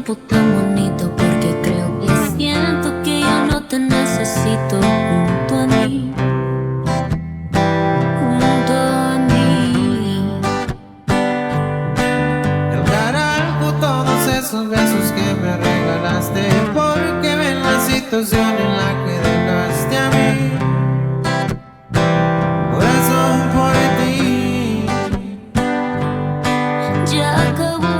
tiempo tan bonito, porque creo que siento que ya no te necesito junto a mí, junto a mí. El carajo todos esos besos que me regalaste, porque ven la situación en la que dejaste a mí. Corazón por ti. Ya acabó.